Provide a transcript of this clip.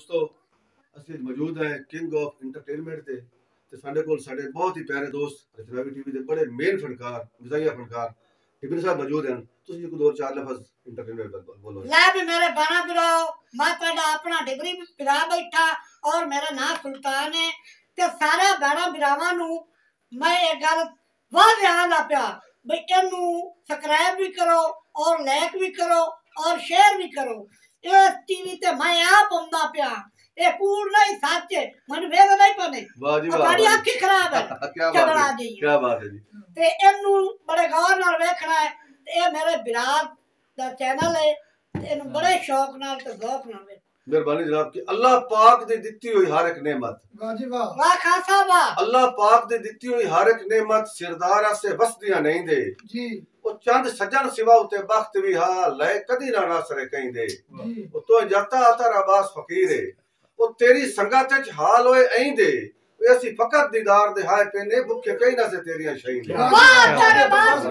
दोस्तों ਅਸੀਂ ਮੌਜੂਦ ਹੈ ਕਿੰਗ ਆਫ ਐਂਟਰਟੇਨਮੈਂਟ ਤੇ ਸਾਡੇ ਕੋਲ ਸਾਡੇ ਬਹੁਤ ਹੀ ਪਿਆਰੇ ਦੋਸਤ ਅਜਨਬੀ ਟੀਵੀ ਦੇ ਬੜੇ ਮੇਨ ਫਨਕਾਰ ਮਜ਼ਾਹੀਆ ਫਨਕਾਰ ਟਿਬਨ ਸਾਹਿਬ ਮੌਜੂਦ ਹਨ ਤੁਸੀਂ ਇੱਕ ਦੋ ਚਾਰ ਲਫ਼ਜ਼ ਐਂਟਰਟੇਨਮੈਂਟ ਦਾ ਬੋਲੋ ਲੈ भी मेरे बाना बिराओ मैं तेरा अपना डिग्री बिरा बैठा और मेरा नाम सुल्तान है ते सारे बाना बिरावां नु मैं एक गल वाह ध्यान ला पिया भाई इनू सब्सक्राइब भी करो और लाइक भी करो और शेयर भी करो इस टीवी ते मैं आप आंदा पिया ए कूड़ नहीं सच मन वेद नहीं पने वाह जी वाह बड़ी अखी खराब है क्या बात है जी ते इनू बड़े गौर नाल वेखना है ते ए मेरे बिराद दा चैनल है इनू बड़े शौक नाल ते ज़ौक नाल वेख मेहरबानी जनाब कि अल्लाह पाक दी दित्ती हुई हर एक नेमत वाह जी वाह वाह खासा वाह अल्लाह पाक दी दित्ती हुई हर एक नेमत सिरदार से वसदियां नहीं दे जी ओ चंद सज्जन सिवा उते बख्त भी हाल ले कदी ना नासरे कहीं दे जी ओ तो जाता आता अब्बास फकीर है ओ तेरी संगत च हाल होए ऐं दे ਅਸੀਂ ਫਕਤ ਦੀਦਾਰ ਦੇ ਹਾਏ ਪੈਨੇ ਭੁੱਖੇ ਕਈ ਨਾ ਸੇ ਤੇਰੀਆਂ ਸ਼ਹੀਦ वाह तेरे बाप